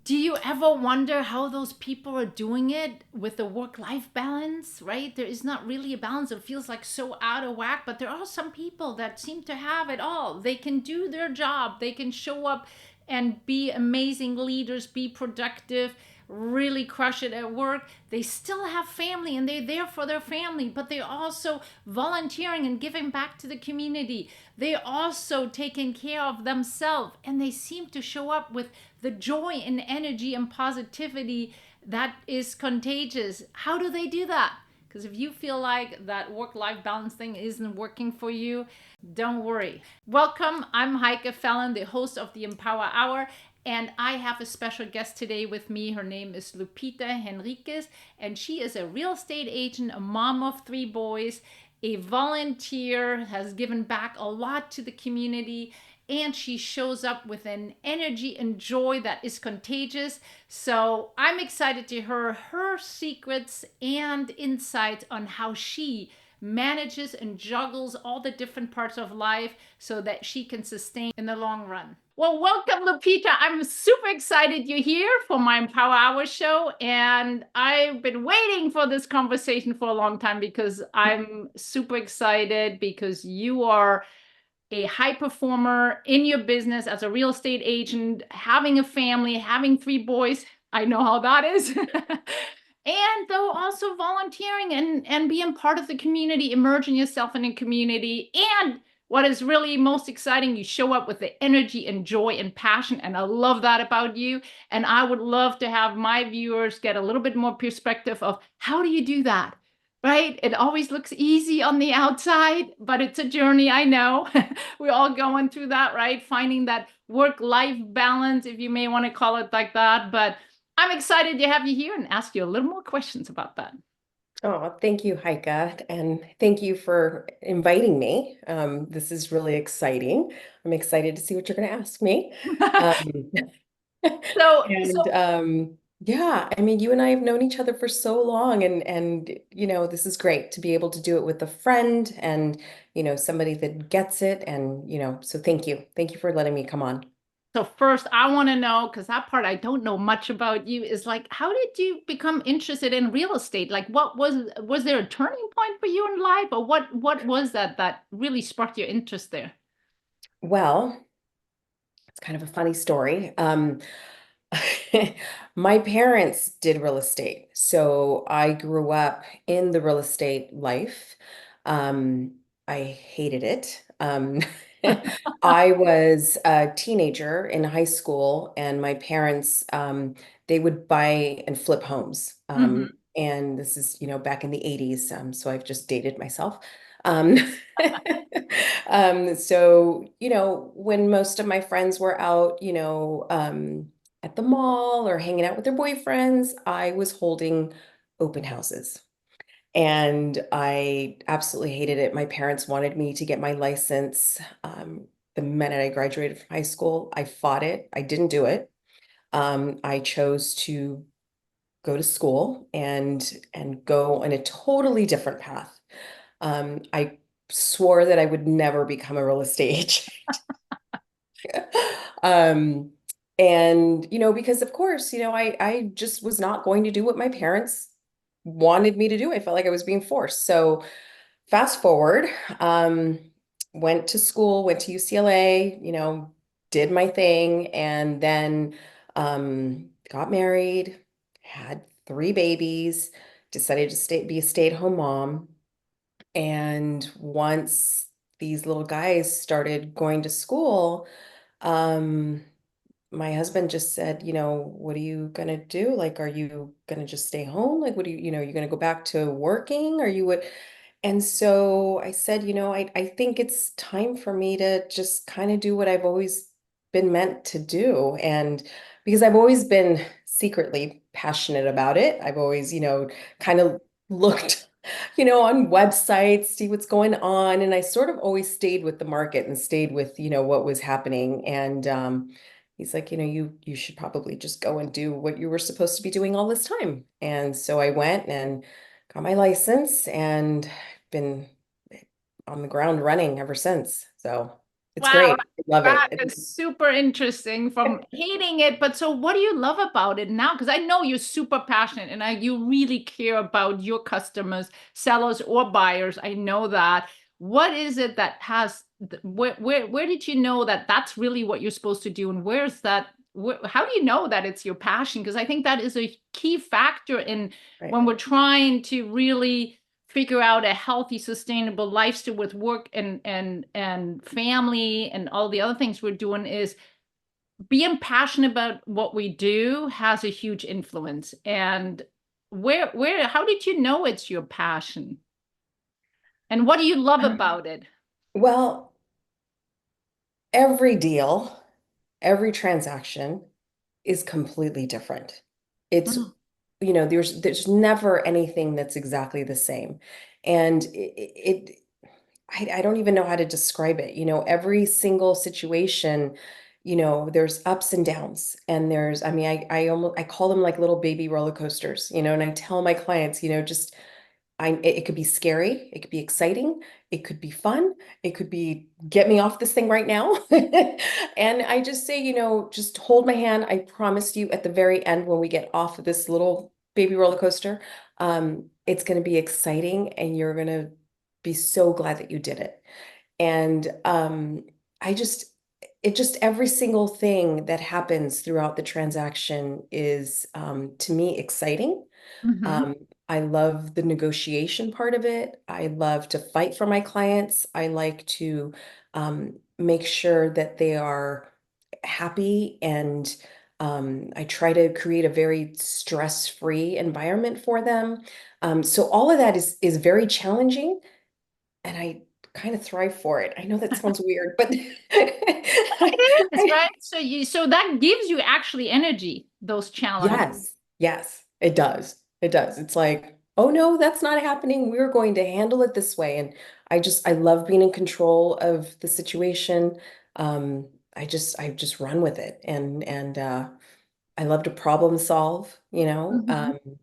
Do you ever wonder how those people are doing it with the work-life balance, right? There is not really a balance. It feels like so out of whack, but there are some people that seem to have it all. They can do their job, they can show up and be amazing leaders, be productive, really crush it at work. They still have family and they're there for their family, but they're also volunteering and giving back to the community. They're also taking care of themselves and they seem to show up with the joy and energy and positivity that is contagious. How do they do that? Because if you feel like that work life balance thing isn't working for you, don't worry. Welcome. I'm Heike Fallon, the host of the Empower Hour. And I have a special guest today with me. Her name is Lupita Henriquez, and she is a real estate agent, a mom of three boys, a volunteer, has given back a lot to the community, and she shows up with an energy and joy that is contagious. So I'm excited to hear her secrets and insights on how she manages and juggles all the different parts of life so that she can sustain in the long run. Well, welcome, Lupita. I'm super excited you're here for my Empower Hour show. And I've been waiting for this conversation for a long time because I'm super excited because you are a high performer in your business as a real estate agent, having a family, having three boys. I know how that is. And though also volunteering and being part of the community, immersing yourself in a community. And what is really most exciting, you show up with the energy and joy and passion. And I love that about you. And I would love to have my viewers get a little bit more perspective of how do you do that? Right? It always looks easy on the outside, but it's a journey. I know. We're all going through that, right? Finding that work-life balance, if you may want to call it like that. But I'm excited to have you here and ask you a little more questions about that. Oh, thank you, Heike, and thank you for inviting me. This is really exciting. I'm excited to see what you're going to ask me. Um, So, and yeah, I mean, you and I have known each other for so long, and this is great to be able to do it with a friend and somebody that gets it, and so thank you for letting me come on. so first, I want to know, because that part I don't know much about you, is like, how did you become interested in real estate? Like, what was there a turning point for you in life, or what was that really sparked your interest there? Well, it's kind of a funny story. My parents did real estate, so I grew up in the real estate life. I hated it. I was a teenager in high school, and my parents, they would buy and flip homes. Hmm. And this is, back in the 80s. So I've just dated myself. Um, so, when most of my friends were out, at the mall or hanging out with their boyfriends, I was holding open houses. And I absolutely hated it. My parents wanted me to get my license. The minute I graduated from high school, I fought it. I didn't do it. I chose to go to school and go on a totally different path. I swore that I would never become a real estate agent. Um, and because of course, I just was not going to do what my parents wanted me to do. I felt like I was being forced. So fast forward, um, went to school, went to UCLA, did my thing, and then got married, had three babies, decided to be a stay-at-home mom. And once these little guys started going to school, um, my husband just said, what are you gonna do? Like, are you gonna just stay home? Like, what do you gonna go back to working? Are you what? And so I said, I think it's time for me to just kind of do what I've always been meant to do. And because I've always been secretly passionate about it, I've always, kind of looked, on websites, see what's going on. And I sort of always stayed with the market and stayed with, what was happening. And he's like, you should probably just go and do what you were supposed to be doing all this time. And so I went and got my license and been on the ground running ever since. So, It's Wow, great. I love that it. is super interesting from hating it. But so what do you love about it now? Because I know you're super passionate and you really care about your customers, sellers or buyers. I know that. What is it that has, where did you know that that's really what you're supposed to do? And where's that, how do you know that it's your passion? Because I think that is a key factor in Right. when we're trying to really figure out a healthy, sustainable lifestyle with work and family and all the other things we're doing is being passionate about what we do has a huge influence. And how did you know it's your passion? And what do you love about it? Well, every deal, every transaction is completely different. It's, Mm, there's never anything that's exactly the same. And I don't even know how to describe it. Every single situation, there's ups and downs. And I mean, I call them like little baby roller coasters, and I tell my clients, just it could be scary, it could be exciting, it could be fun, it could be get me off this thing right now. And I just say, just hold my hand. I promise you at the very end, when we get off of this little baby roller coaster, it's going to be exciting and you're going to be so glad that you did it. And I just, it just every single thing that happens throughout the transaction is to me exciting. mhm, um, I love the negotiation part of it. I love to fight for my clients. I like to make sure that they are happy, and I try to create a very stress-free environment for them. So all of that is very challenging, and I kind of thrive for it. I know that sounds weird, but it is, right? So that gives you actually energy, those challenges. yes, yes, it does. It does. It's like, oh no, that's not happening. We're going to handle it this way. And I love being in control of the situation. I just run with it, and I love to problem solve, Mhm.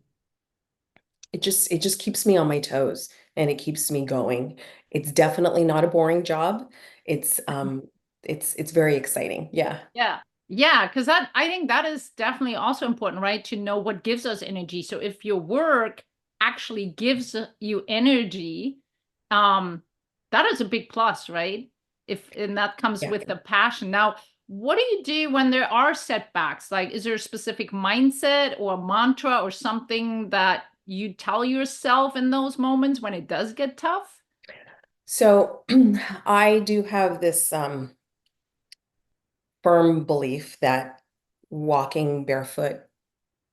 it just keeps me on my toes and it keeps me going. It's definitely not a boring job. It's um it's very exciting. Yeah. Yeah. Yeah, because that I think that is definitely also important, right? To know what gives us energy. So if your work actually gives you energy, um, that is a big plus, right? If and that comes Yeah. with the passion. Now, what do you do when there are setbacks? Like, is there a specific mindset or mantra or something that you tell yourself in those moments when it does get tough? So I do have this firm belief that walking barefoot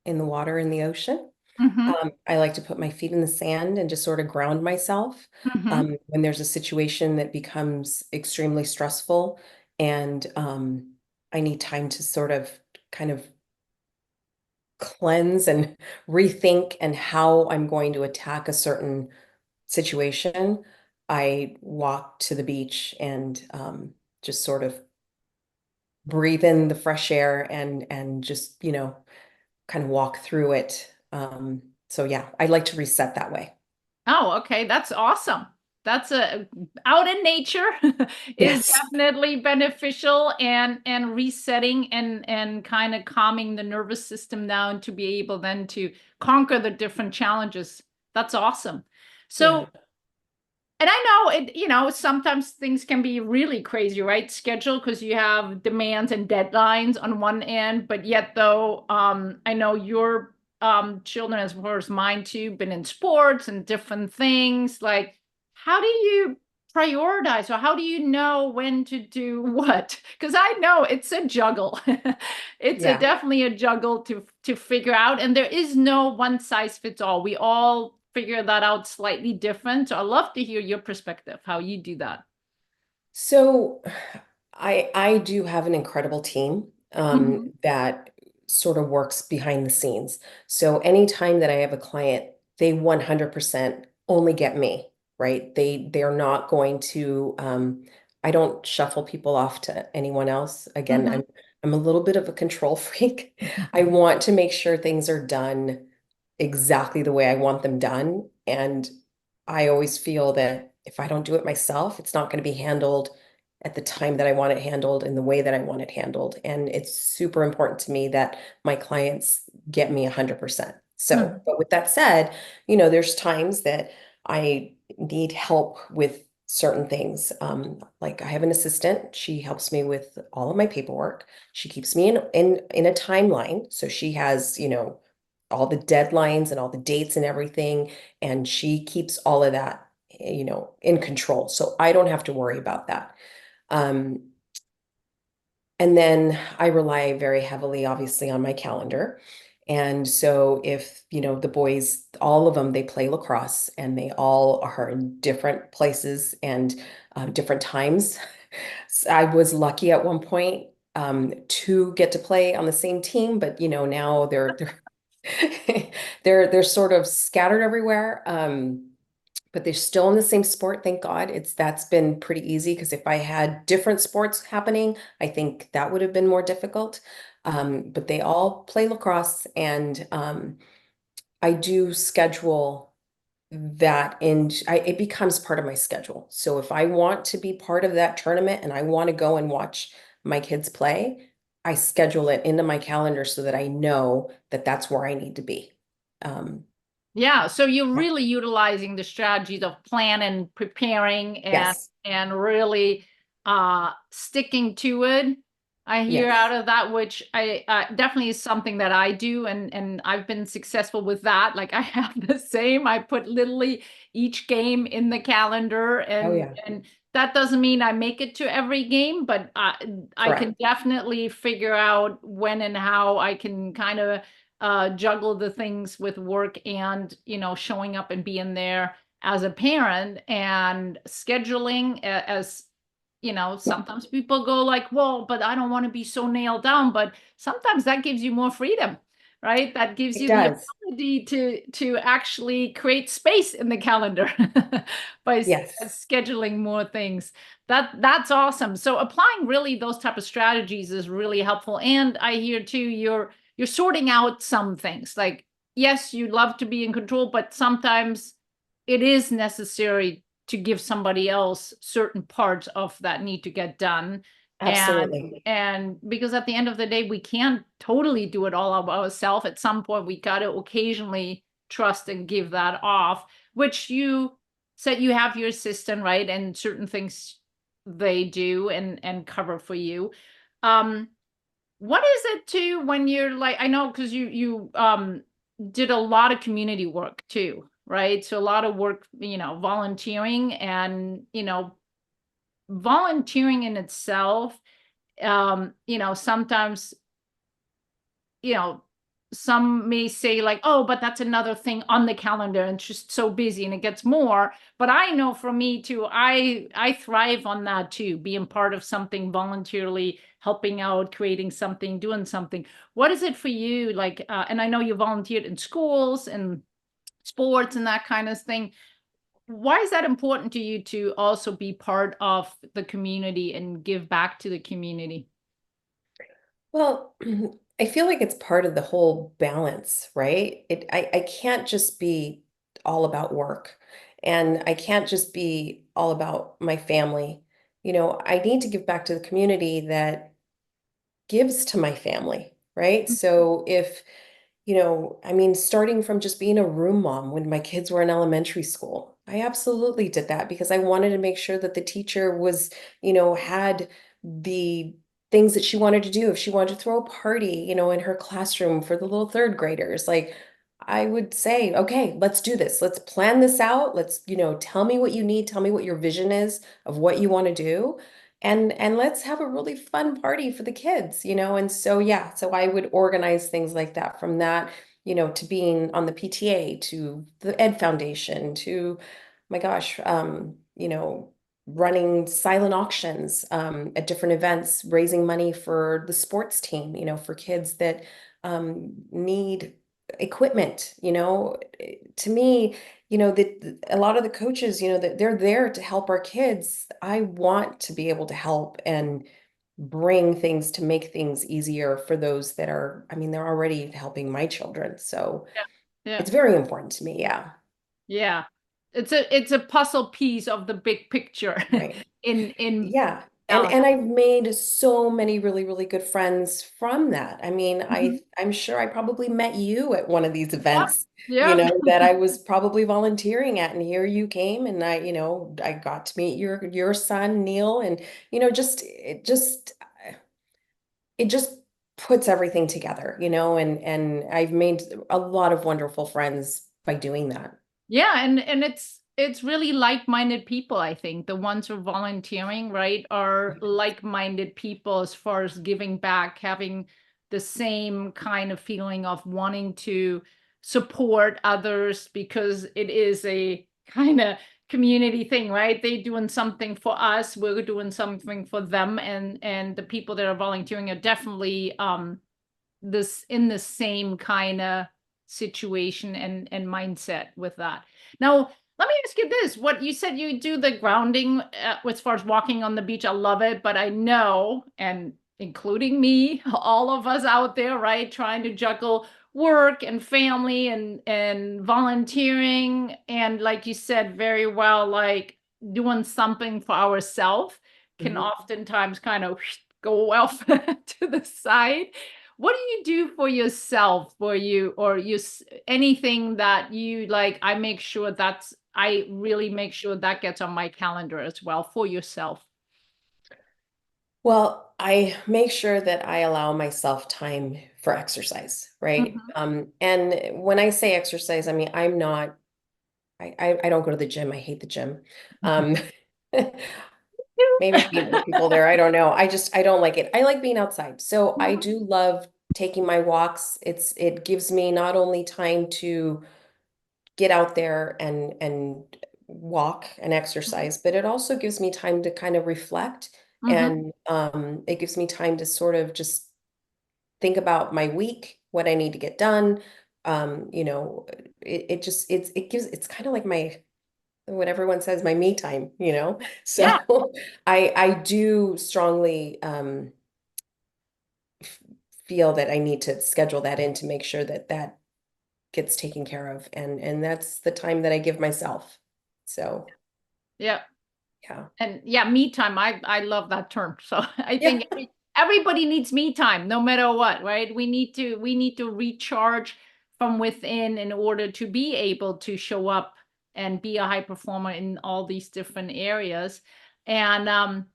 in the water in the ocean. Mm-hmm. I like to put my feet in the sand and just sort of ground myself Mm-hmm. when there's a situation that becomes extremely stressful, and I need time to sort of kind of cleanse and rethink and how I'm going to attack a certain situation. I walk to the beach and just sort of breathe in the fresh air and just, kind of walk through it. So yeah, I like to reset that way. Oh, okay. That's awesome. That's a out in nature is Yes. definitely beneficial and resetting and kind of calming the nervous system down to be able then to conquer the different challenges. That's awesome. Yeah. So and I know it, sometimes things can be really crazy, right? Schedule because you have demands and deadlines on one end, but yet though, I know your children as well as mine too, been in sports and different things. Like, how do you prioritize or how do you know when to do what? Because I know it's a juggle. It's a Yeah. definitely a juggle to figure out, and there is no one size fits all. We all figure that out slightly different. So I'd love to hear your perspective, how you do that. So I do have an incredible team Mhm. that sort of works behind the scenes. So anytime that I have a client, they 100% only get me, right? They're not going to I don't shuffle people off to anyone else. Again, Mhm. I'm a little bit of a control freak. I want to make sure things are done exactly the way I want them done. And I always feel that if I don't do it myself, it's not going to be handled at the time that I want it handled in the way that I want it handled. And it's super important to me that my clients get me 100%. So, Mm. but with that said, there's times that I need help with certain things. Like I have an assistant. She helps me with all of my paperwork. She keeps me in a timeline. So she has, all the deadlines and all the dates and everything. And she keeps all of that, in control. So I don't have to worry about that. Um, and then I rely very heavily, obviously, on my calendar. And so if, the boys, all of them, they play lacrosse and they all are in different places and different times. So I was lucky at one point to get to play on the same team, but now they're they're sort of scattered everywhere. But they're still in the same sport, thank God. That's been pretty easy because if I had different sports happening, I think that would have been more difficult. But they all play lacrosse, and I do schedule that it becomes part of my schedule. So if I want to be part of that tournament and I want to go and watch my kids play, I schedule it into my calendar so that I know that that's where I need to be. Um, Yeah, so you're really utilizing the strategies of planning, preparing, yes, and really sticking to it. I hear out yes. of that, which I definitely is something that I do, and I've been successful with that. Like I have the same. I put literally each game in the calendar, Oh yeah, and that doesn't mean I make it to every game, but I can correct. definitely figure out when and how I can kind of juggle the things with work and showing up and being there as a parent and scheduling as sometimes people go like, well, but I don't want to be so nailed down, but sometimes that gives you more freedom, right? That gives It you the does. ability to actually create space in the calendar by Yes, scheduling more things. That's awesome. So applying really those type of strategies is really helpful. And I hear too, you're sorting out some things. Like, yes, you love to be in control, but sometimes it is necessary to give somebody else certain parts of that need to get done. absolutely. And because at the end of the day, we can't totally do it all of ourselves. At some point, we got to occasionally trust and give that off, which you said you have your assistant, right? And certain things they do and cover for you. Um, what is it too when you're like, I know because you did a lot of community work too, right? So a lot of work, volunteering and volunteering in itself, sometimes you know, some may say like, oh, but that's another thing on the calendar and it's just so busy and it gets more. But I know for me too, I thrive on that too, being part of something voluntarily, helping out, creating something, doing something. What is it for you? Like, and I know you volunteered in schools and sports and that kind of thing. Why is that important to you to also be part of the community and give back to the community? Well, I feel like it's part of the whole balance, right? I can't just be all about work and I can't just be all about my family. I need to give back to the community that gives to my family, right? So if I mean, starting from just being a room mom when my kids were in elementary school, I absolutely did that because I wanted to make sure that the teacher was, had the things that she wanted to do. If she wanted to throw a party, in her classroom for the little third graders, like I would say, okay, let's do this. Let's plan this out. Let's, tell me what you need. Tell me what your vision is of what you want to do and let's have a really fun party for the kids, and so yeah, so I would organize things like that, from that, to being on the PTA, to the Ed Foundation, to my gosh, running silent auctions at different events, raising money for the sports team, for kids that need equipment. To me, that a lot of the coaches, that they're there to help our kids. I want to be able to help and bring things to make things easier for those that are, I mean, they're already helping my children. So Yeah. Yeah. it's very important to me. Yeah. Yeah. It's a puzzle piece of the big picture Right. in Yeah. Oh, And I've made so many really, really good friends from that. I mean, mhm. I'm sure I probably met you at one of these Yep. events, Yep. that I was probably volunteering at, and here you came, and I got to meet your son, Neil, and just it just puts everything together, and I've made a lot of wonderful friends by doing that. Yeah, and it's really like-minded people, I think. The ones who are volunteering, right, are like-minded people as far as giving back, having the same kind of feeling of wanting to support others because it is a kind of community thing, right? They doing something for us, we're doing something for them, and the people that are volunteering are definitely this in the same kind of situation and mindset with that. Now, let me ask you this. What you said you do the grounding as far as walking on the beach. I love it, but I know, and including me, all of us out there, right, trying to juggle work and family and volunteering and like you said very well, like doing something for ourselves can Mhm. oftentimes kind of go off to the side. What do you do for yourself, for you, or anything that you like? I really make sure that gets on my calendar as well for yourself. Well, I make sure that I allow myself time for exercise, right? Mhm. And when I say exercise, I mean I don't go to the gym. I hate the gym. Um, maybe meet people there. I don't know. I don't like it. I like being outside. So I Mhm. do love taking my walks. It gives me not only time to get out there and walk and Mhm. exercise, but it also gives me time to kind of reflect, Mhm. and it gives me time to sort of just think about my week, what I need to get done. It just it's kind of like my what everyone says, my me time, Yeah. So I do strongly f- feel that I need to schedule that in to make sure that that gets taken care of, and that's the time that I give myself. So Yeah. yeah. And yeah, me time. I love that term. So I Yeah. think everybody needs me time, no matter what, right? We need to recharge from within in order to be able to show up and be a high performer in all these different areas. And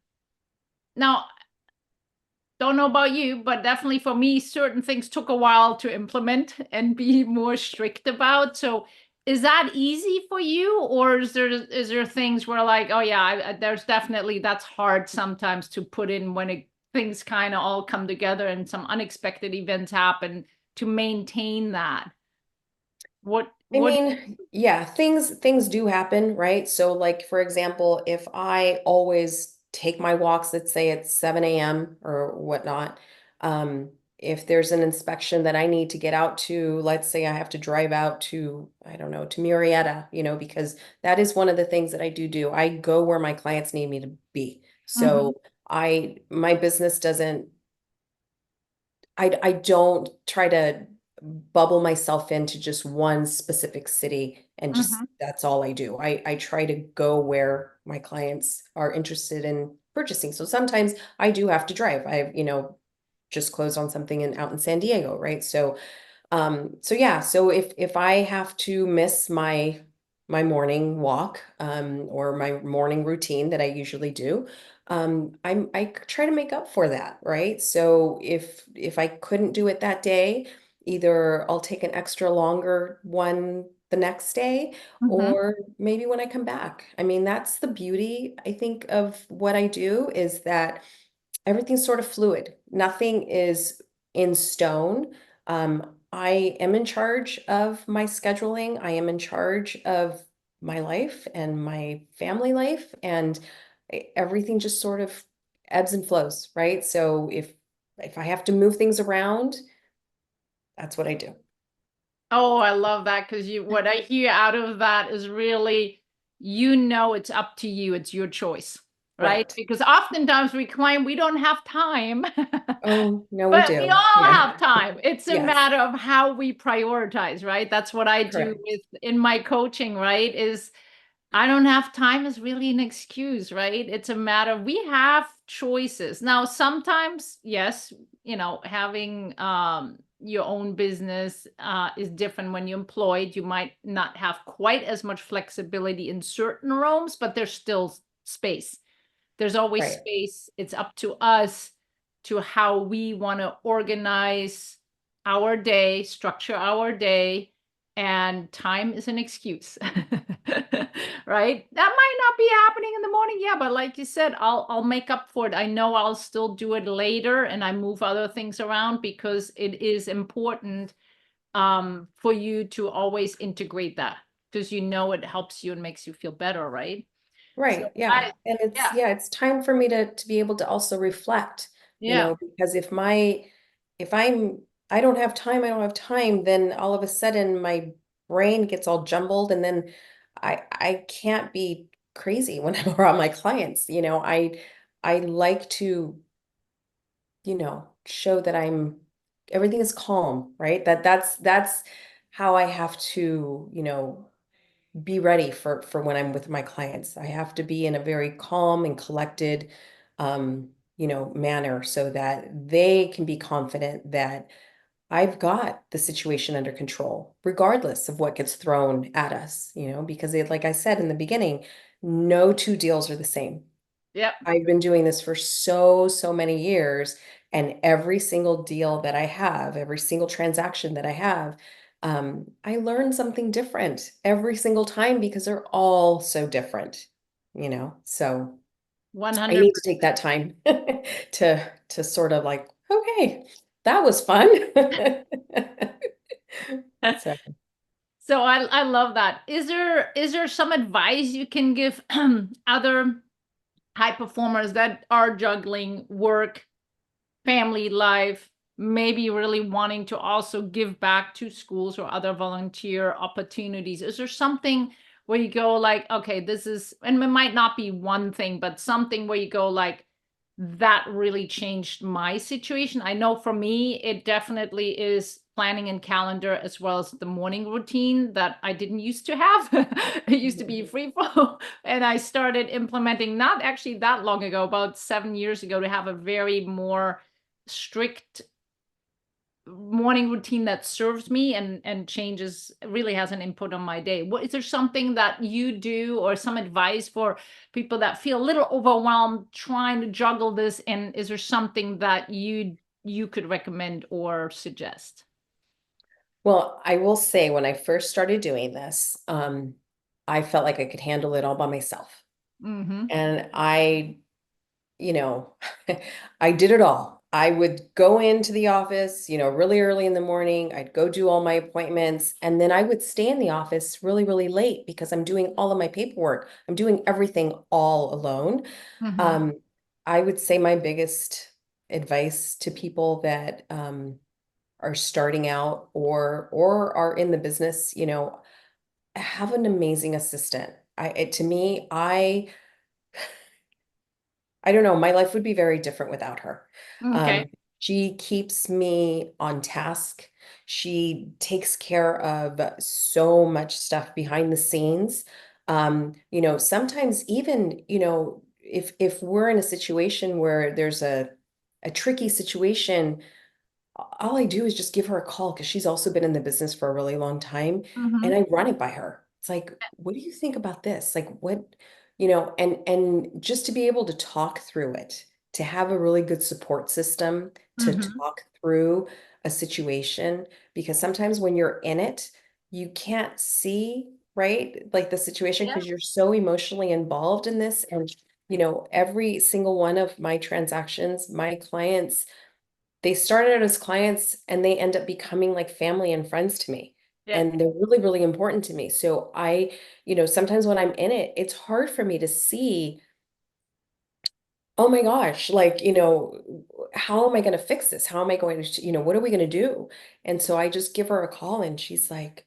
now don't know about you, but definitely for me, certain things took a while to implement and be more strict about. So, is that easy for you, or is there things where like, oh yeah, there's definitely that's hard sometimes to put in when things kind of all come together and some unexpected events happen to maintain that. What I what? mean, yeah, things do happen, right? So like for example, if I always take my walks, let's say at 7 a.m. or whatnot, if there's an inspection that I need to get out to, let's say I have to drive out to, I don't know, to Murrieta, because that is one of the things that I do. I go where my clients need me to be. Mhm. So my business doesn't I don't try to bubble myself into just one specific city and just Mhm. that's all I do. I try to go where my clients are interested in purchasing. So sometimes I do have to drive. Just closed on something out in San Diego, right? So yeah, so if I have to miss my morning walk, or my morning routine that I usually do, I try to make up for that, right? So if I couldn't do it that day, either I'll take an extra longer one the next day, Mhm. or maybe when I come back. I mean, that's the beauty, I think, of what I do, is that everything's sort of fluid. Nothing is in stone. I am in charge of my scheduling. I am in charge of my life and my family life, and everything just sort of ebbs and flows, right? So if I have to move things around, that's what I do. Oh, I love that because what I hear out of that is really, it's up to you. It's your choice, right? Correct. Because oftentimes we claim we don't have time, Oh, no, we but we do. all Yeah. have time. It's a Yes. matter of how we prioritize, right? That's what I do Correct. in my coaching, right? Is I don't have time is really an excuse, right? It's a matter of we have choices. Now, sometimes, yes, having your own business is different when you're employed. You might not have quite as much flexibility in certain rooms, but there's still space. There's always Right. space. It's up to us to how we want to organize our day, structure our day, and time is an excuse. Right? That might not be happening in the morning, yeah, but like you said, I'll make up for it. I know I'll still do it later and I move other things around because it is important for you to always integrate that because it helps you and makes you feel better, right? So Right. Yeah. I And yeah, it's time for me to be able to also reflect, yeah. because if I don't have time, I don't have time, then all of a sudden my brain gets all jumbled, and then I can't be crazy when I'm around my clients. I like to, show that everything is calm, right? That's how I have to, be ready for when I'm with my clients. I have to be in a very calm and collected, manner so that they can be confident that I've got the situation under control, regardless of what gets thrown at us, because like I said in the beginning, no two deals are the same. Yep. I've been doing this for so many years, and every single deal that I have, every single transaction that I have, I learn something different every single time because they're all so different. So I need to 100%. take that time to sort of like, okay, that was fun. So, So I love that. Is there some advice you can give other high performers that are juggling work, family life, maybe really wanting to also give back to schools or other volunteer opportunities? Is there something where you go like, okay, this is, and it might not be one thing, but something where you go like, that really changed my situation? I know for me, it definitely is planning and calendar as well as the morning routine that I didn't used to have. It used to be free flow. And I started implementing not actually that long ago, about 7 years ago, to have a very more strict morning routine that serves me and changes really has an input on my day. What is there something that you do or some advice for people that feel a little overwhelmed trying to juggle this? And is there something that you could recommend or suggest? well, I will say when I first started doing this, I felt like I could handle it all by myself. Mm-hmm. And you know, I did it all. I would go into the office, really early in the morning. I'd go do all my appointments, and then I would stay in the office really, really late because I'm doing all of my paperwork. I'm doing everything all alone. Mm-hmm. Um, I would say my biggest advice to people that are starting out or are in the business, have an amazing assistant. To me, I don't know. My life would be very different without her. Okay. She keeps me on task. She takes care of so much stuff behind the scenes. Sometimes even, if we're in a situation where there's a tricky situation, all I do is just give her a call because she's also been in the business for a really long time, and Mm-hmm. I run it by her. It's like, what do you think about this? Like what, and just to be able to talk through it, to have a really good support system to Mm-hmm. talk through a situation, because sometimes when you're in it, you can't see, right? Like the situation Yeah. because you're so emotionally involved in this. And, every single one of my transactions, my clients, they started out as clients and they end up becoming like family and friends to me. Yeah. And they're really, really important to me. So sometimes when I'm in it, it's hard for me to see, oh my gosh, like, how am I going to fix this? How am I going to, what are we going to do? And so I just give her a call and she's like,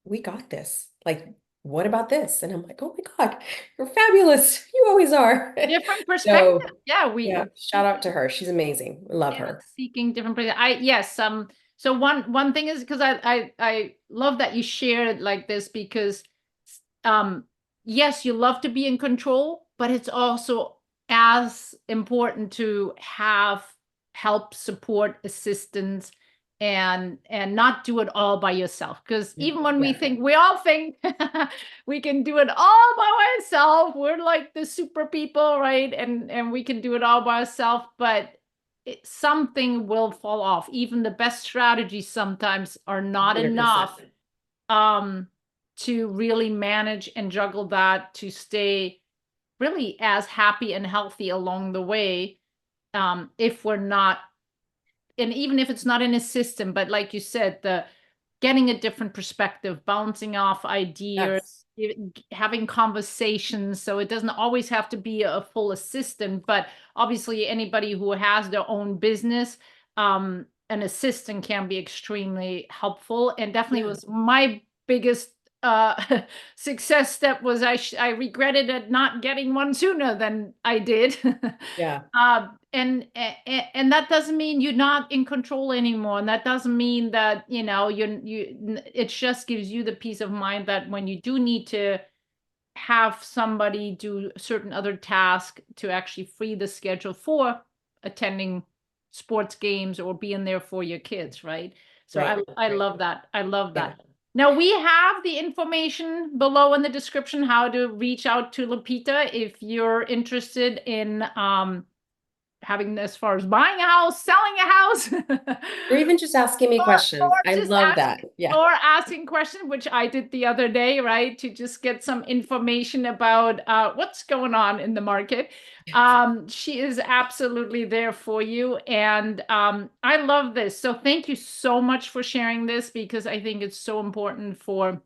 we got this. Like, what about this? And I'm like, oh my God, you're fabulous. You always are. Different perspective. So Yeah, yeah, shout out to her. She's amazing. I love yeah, her. seeking different places. Yes, so one thing is because I love that you shared like this because um yes, you love to be in control, but it's also as important to have help, support, assistance, and not do it all by yourself. Because even when we Yeah, think, we all think we can do it all by ourselves, we're like the super people, right? And we can do it all by ourselves, but something will fall off. Even the best strategies sometimes are not 100%. enough to really manage and juggle that, to stay really as happy and healthy along the way, if we're not, and even if it's not in a system, but like you said, the getting a different perspective, bouncing off ideas, Yes. having conversations. So it doesn't always have to be a full assistant, but obviously anybody who has their own business, an assistant can be extremely helpful. And definitely Yeah. was my biggest success step was I regretted it not getting one sooner than I did. Yeah. And that doesn't mean you're not in control anymore, and that doesn't mean that it just gives you the peace of mind that when you do need to have somebody do certain other task, to actually free the schedule for attending sports games or being there for your kids, right? So I Right. I love that. I love Yeah. that. Now we have the information below in the description how to reach out to Lupita if you're interested in having, as far as buying a house, selling a house, Or even just asking me questions. or I just love that. Yeah. asking questions, which I did the other day, right? To just get some information about what's going on in the market. She is absolutely there for you. And I love this. So thank you so much for sharing this, because I think it's so important for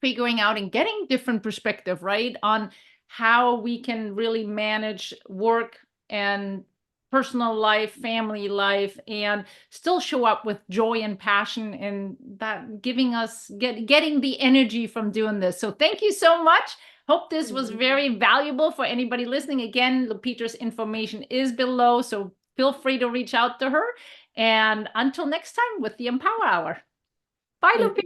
figuring out and getting different perspective, right, on how we can really manage work and personal life, family life, and still show up with joy and passion, and that giving us getting the energy from doing this. So thank you so much. Hope this was very valuable for anybody listening. Again, Lupita's information is below, so feel free to reach out to her. And until next time with the Empower Hour. Bye, Thank Lupita. you.